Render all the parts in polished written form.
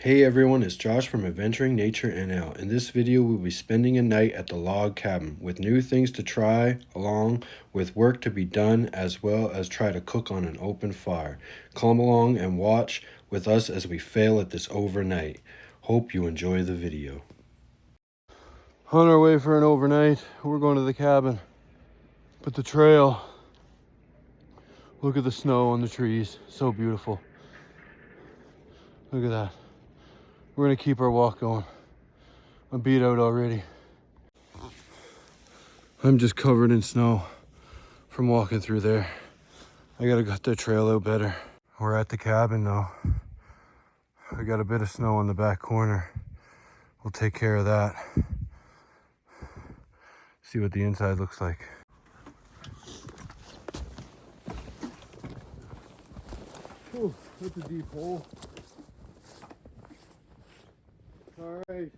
Hey everyone, it's Josh from Adventuring Nature NL. In this video, we'll be spending a night at the log cabin with new things to try along with work to be done, as well as try to cook on an open fire. Come along and watch with us as we fail at this overnight. Hope you enjoy the video. On our way for an overnight, we're going to the cabin. But the trail, look at the snow on the trees, so beautiful. Look at that. We're gonna keep our walk going. I'm beat out already. I'm just covered in snow from walking through there. I gotta gut the trail out better. We're at the cabin now. I got a bit of snow on the back corner. We'll take care of that. See what the inside looks like. Ooh, that's a deep hole. All right.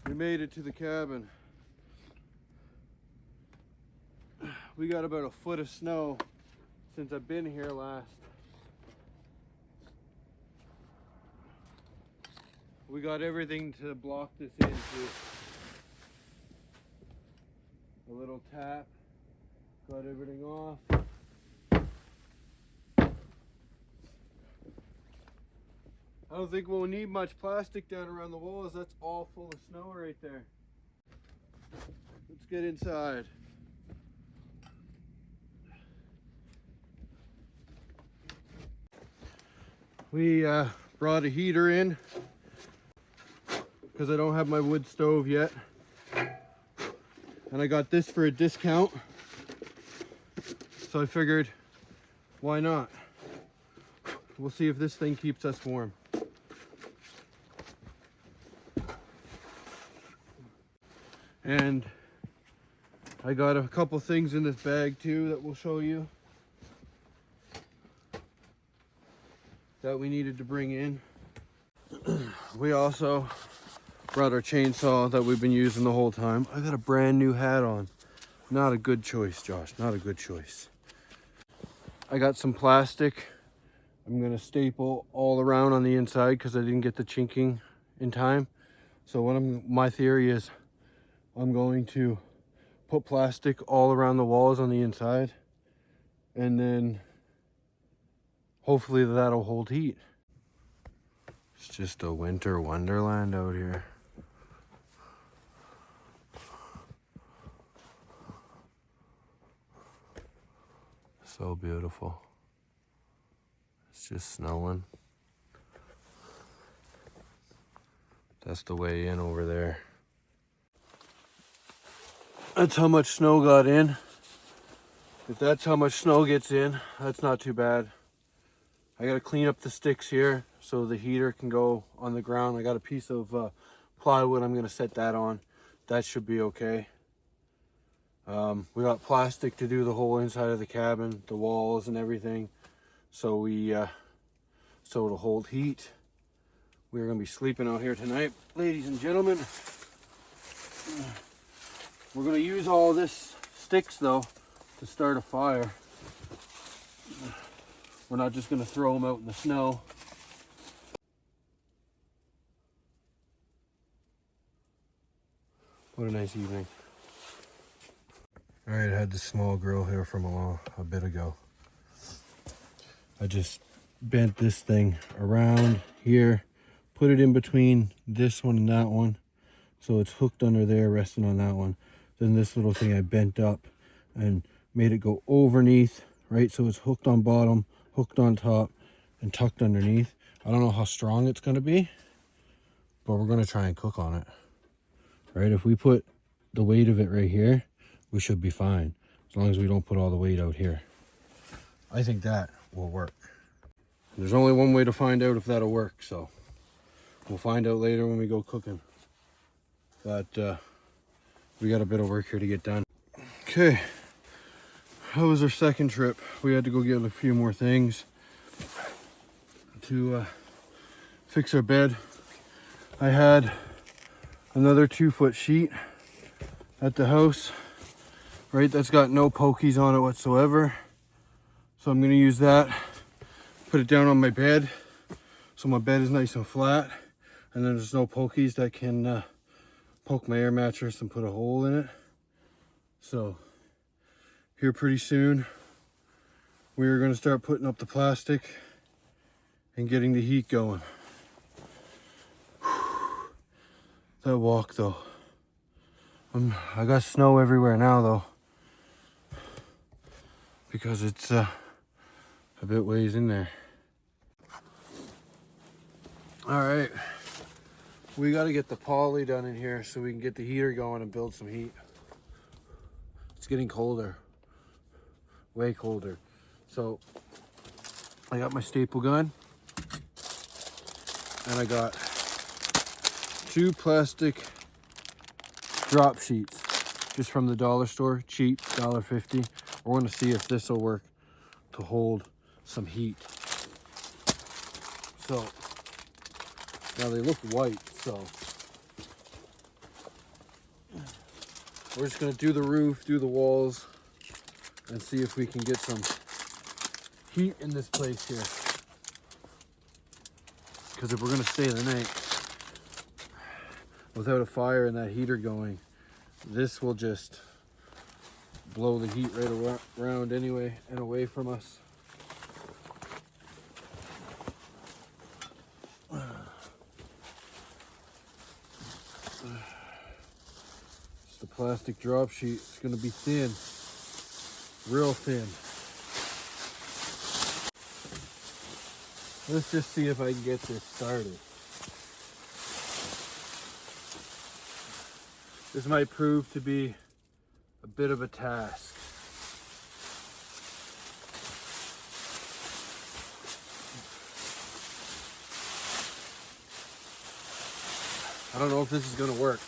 We made it to the cabin. We got about a foot of snow since I've been here last. We got everything to block this in too. A little tap, got everything off. I don't think we'll need much plastic down around the walls. That's all full of snow right there. Let's get inside. We brought a heater in because I don't have my wood stove yet. And I got this for a discount. So I figured, why not? We'll see if this thing keeps us warm. And I got a couple things in this bag too that we'll show you that we needed to bring in. We also brought our chainsaw that we've been using the whole time. I got a brand new hat on. Not a good choice, Josh, not a good choice. I got some plastic. I'm gonna staple all around on the inside because I didn't get the chinking in time. So my theory is I'm going to put plastic all around the walls on the inside, and then hopefully that'll hold heat. It's just a winter wonderland out here. So beautiful. It's just snowing. That's the way in over there. That's how much snow got in. If that's how much snow gets in, that's not too bad. I gotta clean up the sticks here so the heater can go on the ground. I got a piece of plywood, I'm gonna set that on. That should be okay. We got plastic to do the whole inside of the cabin, the walls and everything. So it'll hold heat. We're gonna be sleeping out here tonight, ladies and gentlemen. We're gonna use all this sticks though to start a fire. We're not just gonna throw them out in the snow. What a nice evening. All right, I had this small grill here from a bit ago. I just bent this thing around here, put it in between this one and that one. So it's hooked under there, resting on that one. Then this little thing I bent up and made it go underneath, right? So it's hooked on bottom, hooked on top, and tucked underneath. I don't know how strong it's gonna be, but we're gonna try and cook on it, right? If we put the weight of it right here, we should be fine, as long as we don't put all the weight out here. I think that will work. There's only one way to find out if that'll work, so we'll find out later when we go cooking. But we got a bit of work here to get done. Okay, that was our second trip. We had to go get a few more things to fix our bed. I had another 2-foot sheet at the house, right? That's got no pokies on it whatsoever. So I'm gonna use that, put it down on my bed, so my bed is nice and flat, and then there's no pokies that can poke my air mattress and put a hole in it. So here pretty soon we are going to start putting up the plastic and getting the heat going. That walk though, I got snow everywhere now though, because it's a bit ways in there. All right, we got to get the poly done in here so we can get the heater going and build some heat. It's getting colder, way colder. So I got my staple gun, and I got 2 plastic drop sheets just from the dollar store, cheap, $1.50. We're going to see if this will work to hold some heat. So now they look white, so we're just going to do the roof, do the walls, and see if we can get some heat in this place here. Because if we're going to stay the night without a fire and that heater going, this will just blow the heat right around anyway and away from us. It's the plastic drop sheet. It's going to be thin, real thin. Let's just see if I can get this started. This might prove to be a bit of a task. I don't know if this is going to work.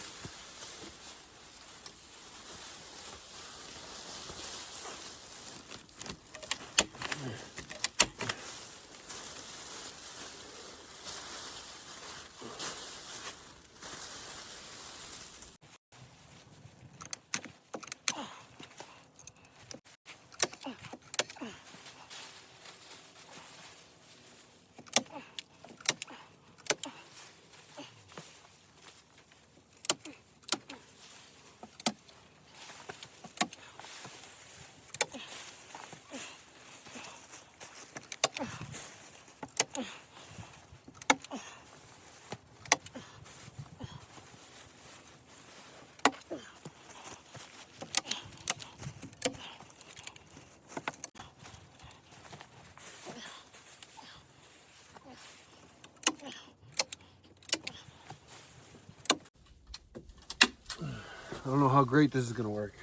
I don't know how great this is going to work.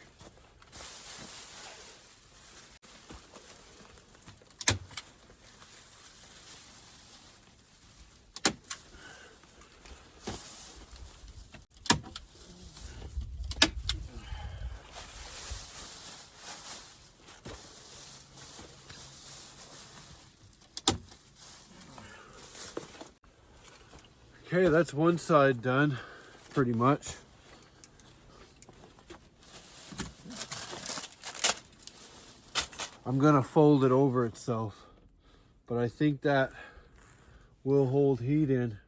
Okay, that's one side done, pretty much. I'm gonna fold it over itself, but I think that will hold heat in.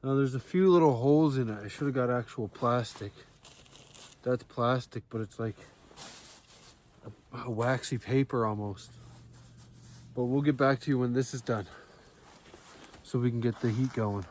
Now there's a few little holes in it. I should have got actual plastic. That's plastic, but it's like a waxy paper almost. But we'll get back to you when this is done, so we can get the heat going.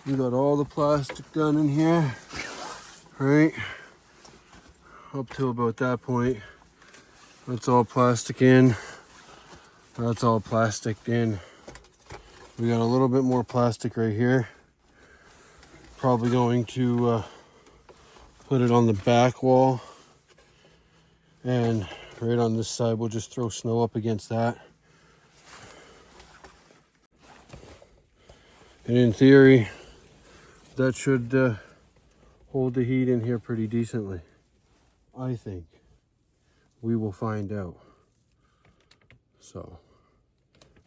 We got all the plastic done in here, right? Up to about that point. That's all plastic in. That's all plastic in. We got a little bit more plastic right here. Probably going to put it on the back wall. And right on this side, we'll just throw snow up against that. And in theory, that should hold the heat in here pretty decently. I think. We will find out. So,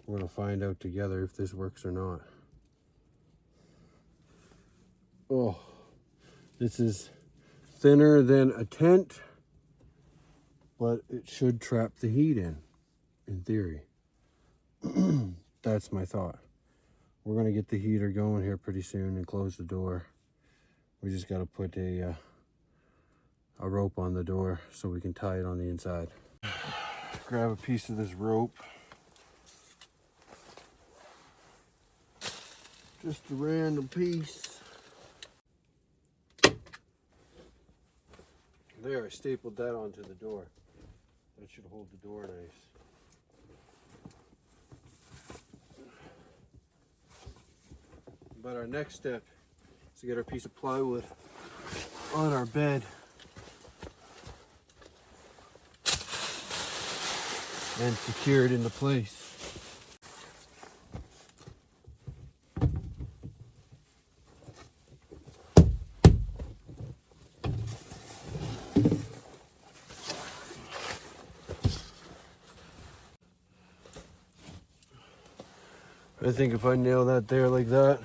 we're gonna find out together if this works or not. Oh, this is thinner than a tent, but it should trap the heat in theory. That's my thought. We're gonna get the heater going here pretty soon and close the door. We just gotta put a rope on the door so we can tie it on the inside. Grab a piece of this rope. Just a random piece. There, I stapled that onto the door. That should hold the door nice. But our next step is to get our piece of plywood on our bed and secure it into place. I think if I nail that there like that,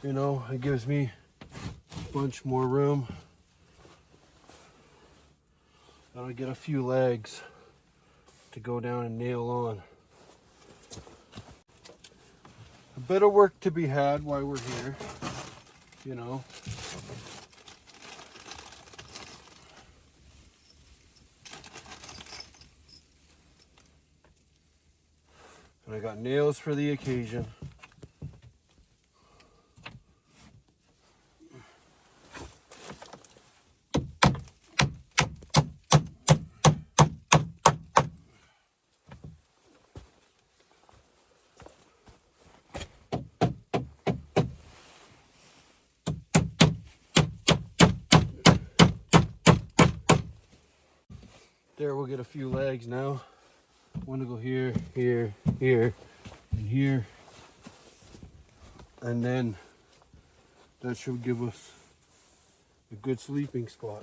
you know, it gives me a bunch more room. That'll get a few legs to go down and nail on. A bit of work to be had while we're here, you know. And I got nails for the occasion. There, we'll get a few legs now. Want to go here, here, here, and here. And then that should give us a good sleeping spot.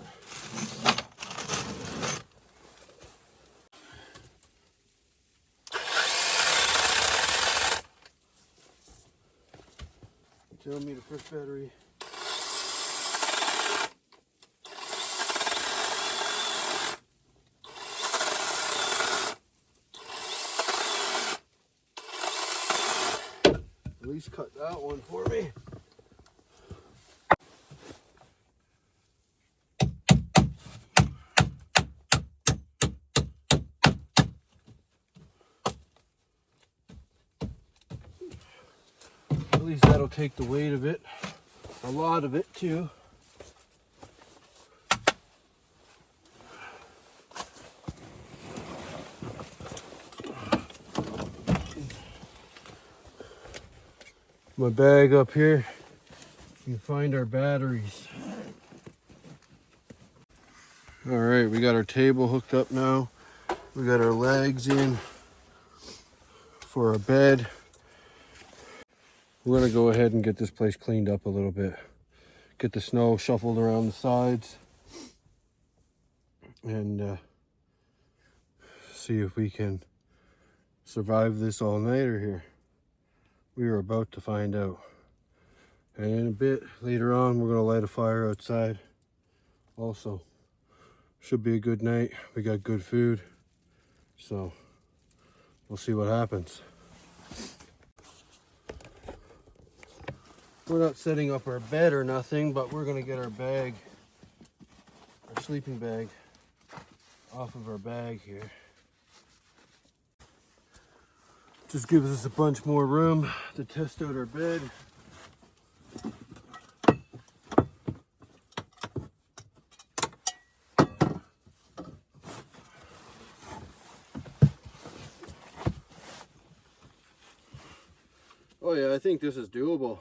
Tell me the first battery. At least cut that one for me. At least that'll take the weight of it, a lot of it too. My bag up here We can find our batteries. All right, we got our table hooked up now. We got our legs in for our bed. We're gonna go ahead and get this place cleaned up a little bit. Get the snow shuffled around the sides and see if we can survive this all-nighter here. We are about to find out. And in a bit later on, we're gonna light a fire outside also. Should be a good night. We got good food, so we'll see what happens. We're not setting up our bed or nothing, but we're gonna get our bag, our sleeping bag, off of our bag here. Just gives us a bunch more room to test out our bed. Oh yeah, I think this is doable.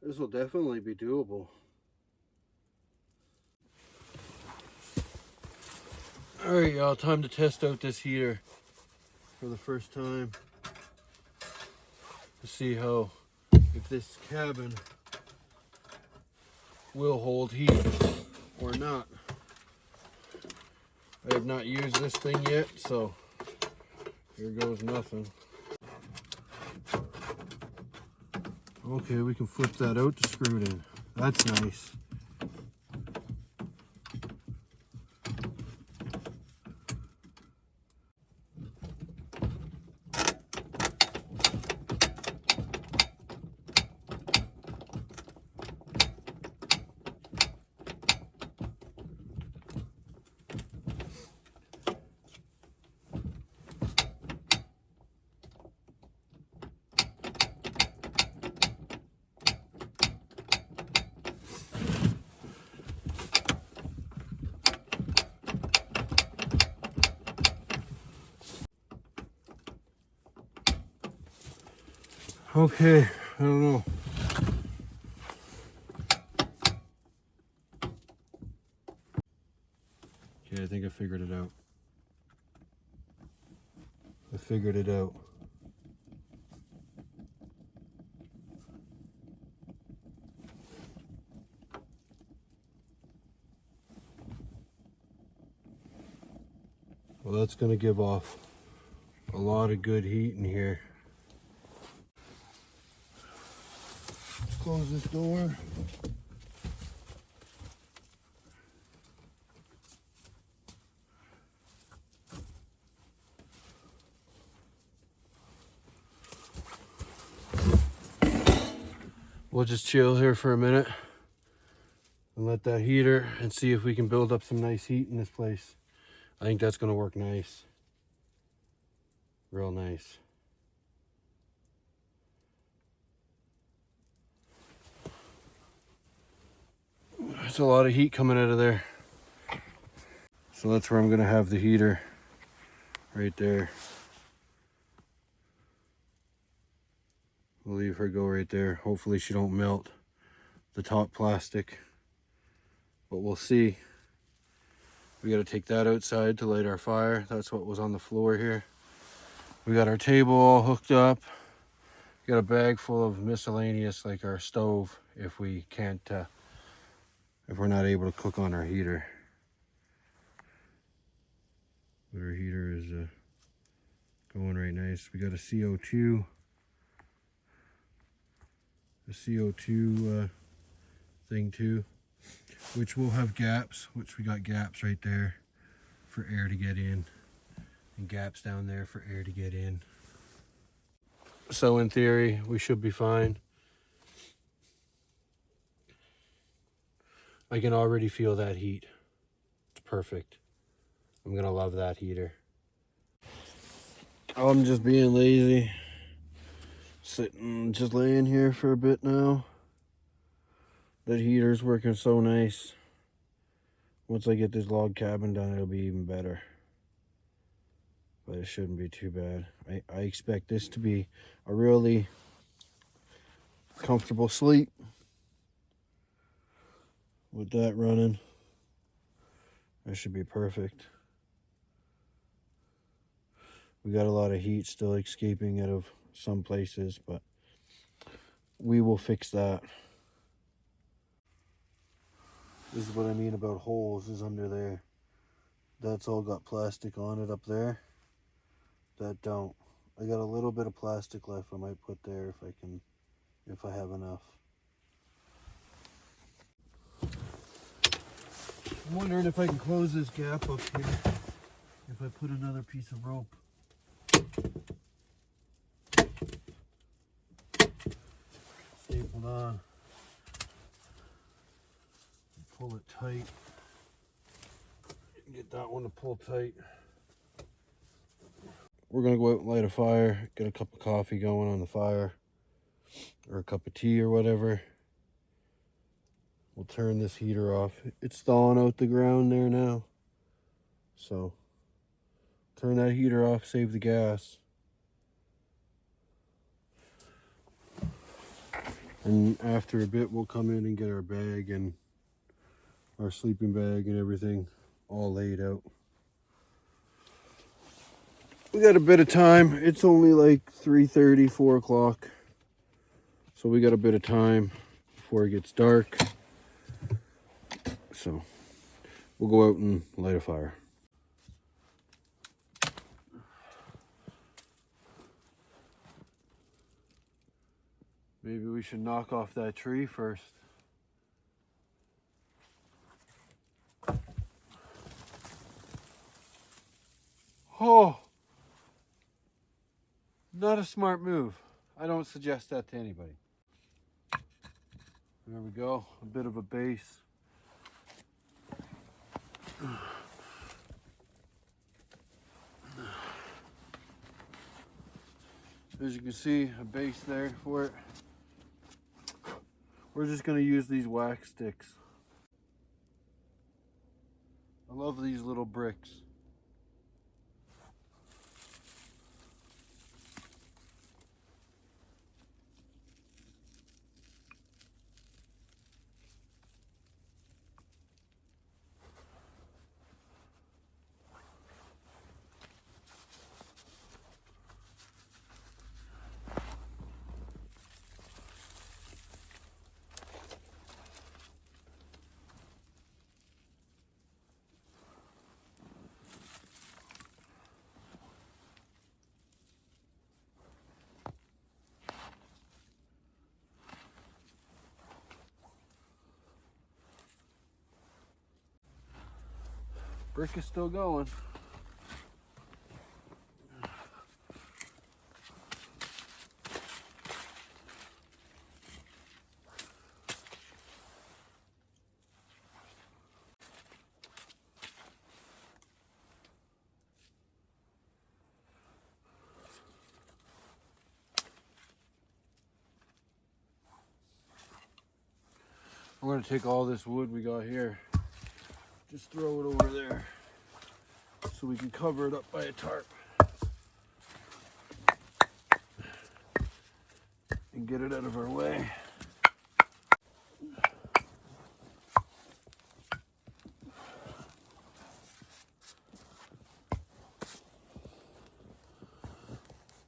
This will definitely be doable. All right, y'all, time to test out this heater for the first time to see if this cabin will hold heat or not. I have not used this thing yet, so here goes nothing. Okay, we can flip that out to screw it in. That's nice. Okay, I don't know. Okay, I think I figured it out. I figured it out. Well, that's gonna give off a lot of good heat in here. Let's close this door. We'll just chill here for a minute and let that heater and see if we can build up some nice heat in this place. I think that's gonna work nice. Real nice. There's a lot of heat coming out of there. So that's where I'm gonna have the heater, right there. We'll leave her go right there. Hopefully she don't melt the top plastic, but we'll see. We gotta take that outside to light our fire. That's what was on the floor here. We got our table all hooked up. Got a bag full of miscellaneous, like our stove, if we can't, if we're not able to cook on our heater. But our heater is going right nice. We got a CO2 thing too, which will have gaps, which we got gaps right there for air to get in, and gaps down there for air to get in. So in theory, we should be fine. I can already feel that heat. It's perfect. I'm gonna love that heater. I'm just being lazy. Sitting, just laying here for a bit now. That heater's working so nice. Once I get this log cabin done, it'll be even better. But it shouldn't be too bad. I expect this to be a really comfortable sleep. with that running, that should be perfect. We got a lot of heat still escaping out of some places, but we will fix that. This is what I mean about holes, is under there. That's all got plastic on it up there. That don't. I got a little bit of plastic left I might put there if I have enough. I'm wondering if I can close this gap up here if I put another piece of rope. Stapled on. Pull it tight. Get that one to pull tight. We're gonna go out and light a fire, get a cup of coffee going on the fire, or a cup of tea or whatever. We'll turn this heater off. It's thawing out the ground there now. So turn that heater off, save the gas. And after a bit, we'll come in and get our bag and our sleeping bag and everything all laid out. We got a bit of time. It's only like 3:30, 4 o'clock. So we got a bit of time before it gets dark. So we'll go out and light a fire. Maybe we should knock off that tree first. Oh, not a smart move. I don't suggest that to anybody. There we go, a bit of a base. As you can see, a base there for it. We're just gonna use these wax sticks. I love these little bricks. Brick is still going. We're gonna take all this wood we got here, just throw it over there so we can cover it up by a tarp and get it out of our way.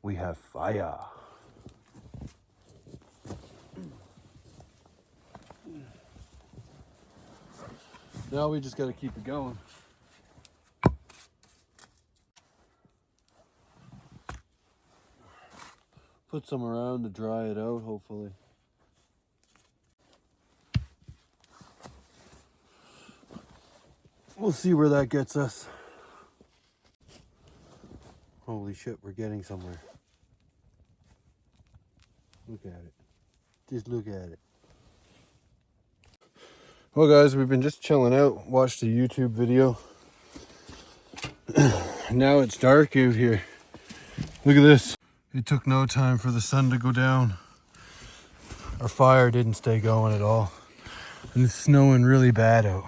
We have fire. Now we just got to keep it going. Put some around to dry it out, hopefully. We'll see where that gets us. Holy shit, we're getting somewhere. Look at it. Just look at it. Well guys, we've been just chilling out, watched a YouTube video. Now it's dark out here. Look at this. It took no time for the sun to go down. Our fire didn't stay going at all. And it's snowing really bad out.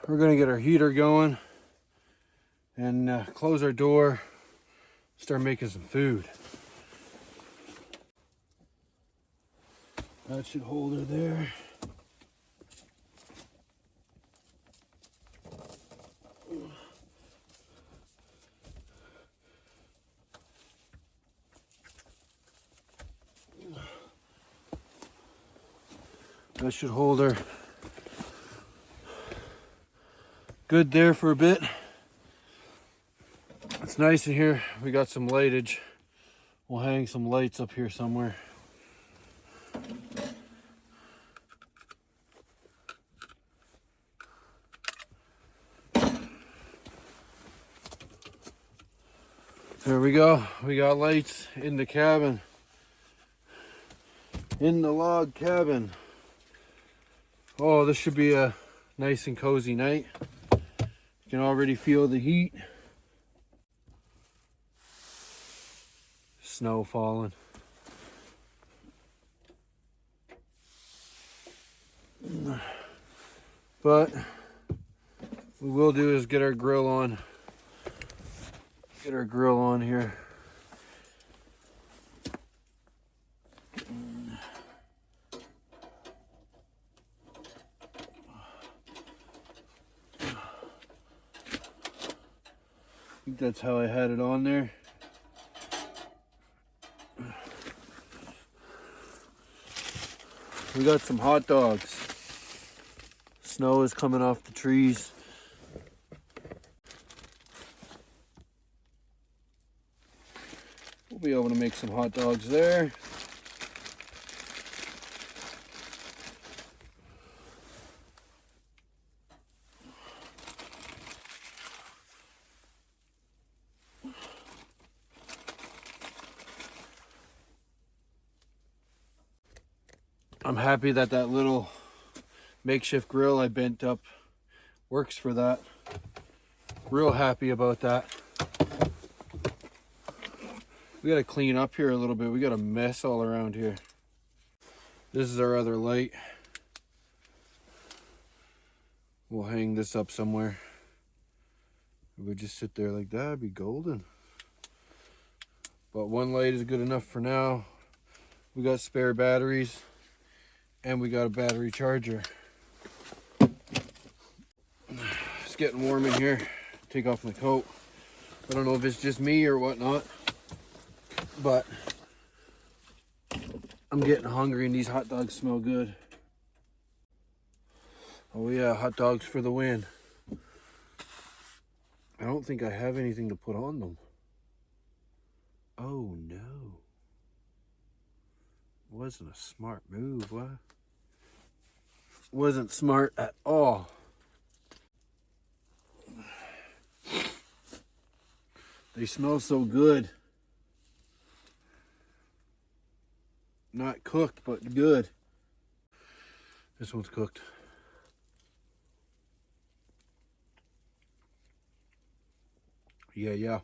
We're gonna get our heater going and close our door, start making some food. That should hold her there. That should hold her good there for a bit. It's nice in here. We got some lightage. We'll hang some lights up here somewhere. There we go. We got lights in the cabin. In the log cabin. Oh, this should be a nice and cozy night. You can already feel the heat. Snow falling. But what we will do is get our grill on. Get our grill on here. I think that's how I had it on there. We got some hot dogs. Snow is coming off the trees. We'll be able to make some hot dogs there. I'm happy that that little makeshift grill I bent up works for that. Real happy about that. We gotta clean up here a little bit. We got a mess all around here. This is our other light. We'll hang this up somewhere. It would just sit there like that, it'd be golden. But one light is good enough for now. We got spare batteries and we got a battery charger. It's getting warm in here. Take off my coat. I don't know if it's just me or whatnot, but I'm getting hungry and these hot dogs smell good. Oh yeah, hot dogs for the win. I don't think I have anything to put on them. Oh no. Wasn't a smart move, what? Wasn't smart at all. They smell so good. Not cooked, but good. This one's cooked. Yeah.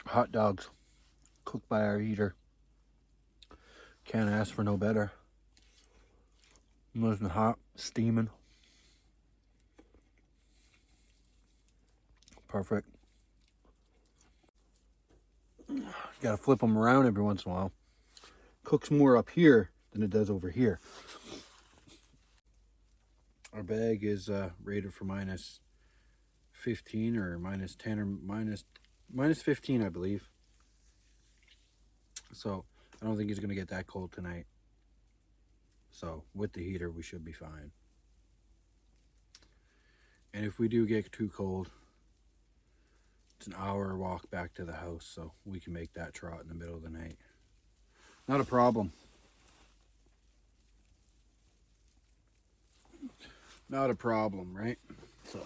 Hot dogs cooked by our heater. Can't ask for no better. Nice and hot, steaming. Perfect. Gotta flip them around every once in a while. Cooks more up here than it does over here. Our bag is rated for minus 15 or minus 10 or minus 15, I believe. So I don't think it's gonna get that cold tonight. So with the heater, we should be fine. And if we do get too cold, it's an hour walk back to the house, so we can make that trot in the middle of the night. Not a problem. Not a problem, right? So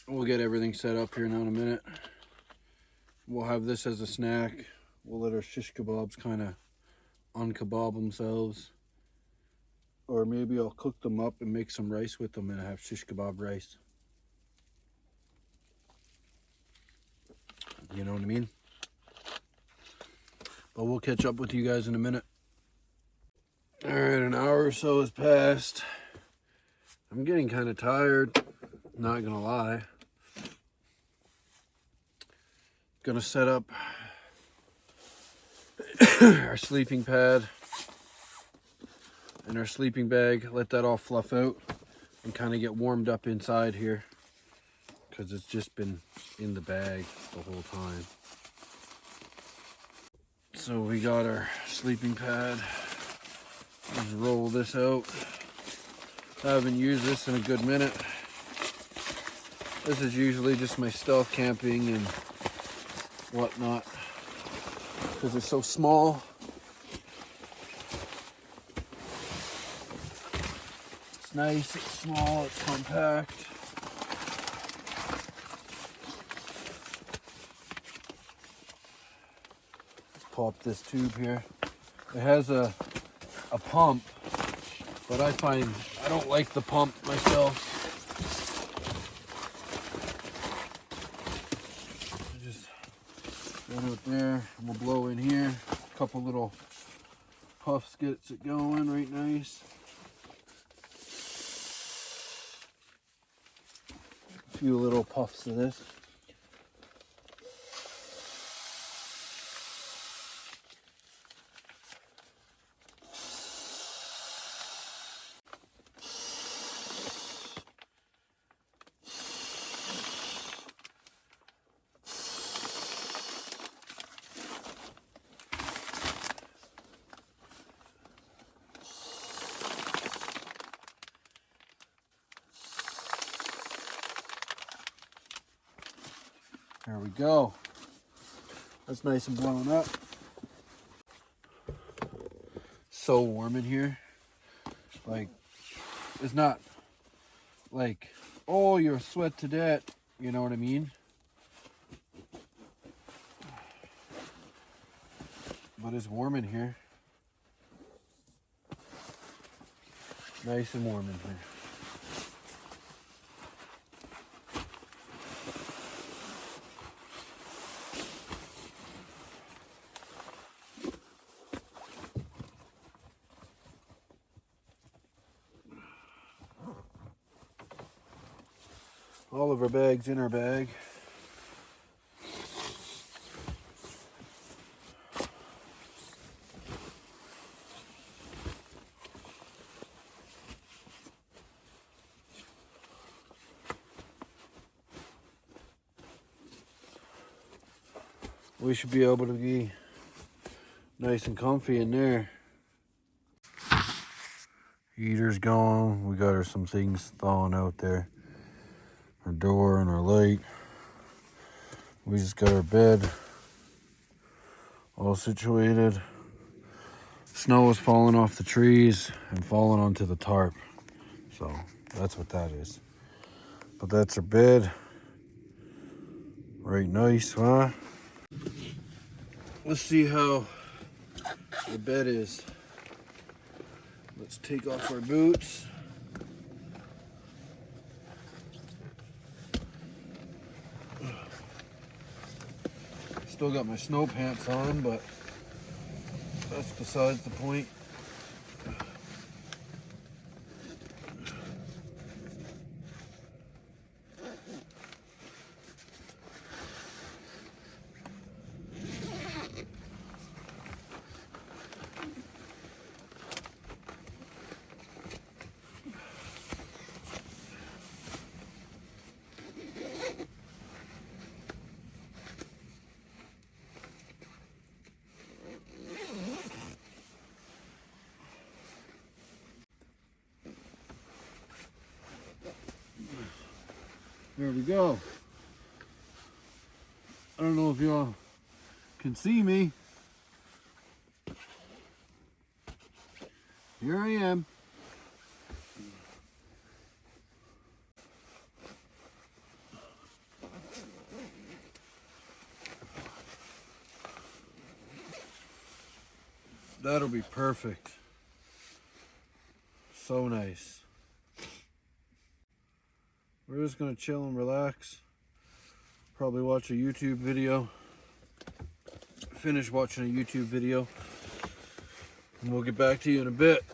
we'll get everything set up here now in a minute. We'll have this as a snack. We'll let our shish kebabs kind of unkebab themselves. Or maybe I'll cook them up and make some rice with them and have shish kebab rice. You know what I mean? But we'll catch up with you guys in a minute. All right, an hour or so has passed. I'm getting kind of tired, not gonna lie. Gonna set up our sleeping pad and our sleeping bag, let that all fluff out and kind of get warmed up inside here, because it's just been in the bag the whole time. So we got our sleeping pad. Let's roll this out. I haven't used this in a good minute. This is usually just my stealth camping and whatnot, because it's so small. It's nice, it's small, it's compact. Let's pop this tube here. It has a pump, but I don't like the pump myself. I just get it there, and we'll blow in here. A couple little puffs gets it going right nice. A few little puffs of this. There we go. That's nice and blown up. So warm in here. Like, it's not like, oh, you're sweat to death. You know what I mean? But it's warm in here. Nice and warm in here. All of our bags in our bag. We should be able to be nice and comfy in there. Heater's going. We got some things thawing out there. Our door and our light. We just got our bed all situated. Snow is falling off the trees and falling onto the tarp. So that's what that is. But that's our bed. Right nice, huh? Let's see how the bed is. Let's take off our boots. Still got my snow pants on, but that's besides the point. There we go. I don't know if y'all can see me. Here I am. That'll be perfect. So nice. We're just gonna chill and relax. Probably watch a YouTube video. Finish watching a YouTube video. And we'll get back to you in a bit.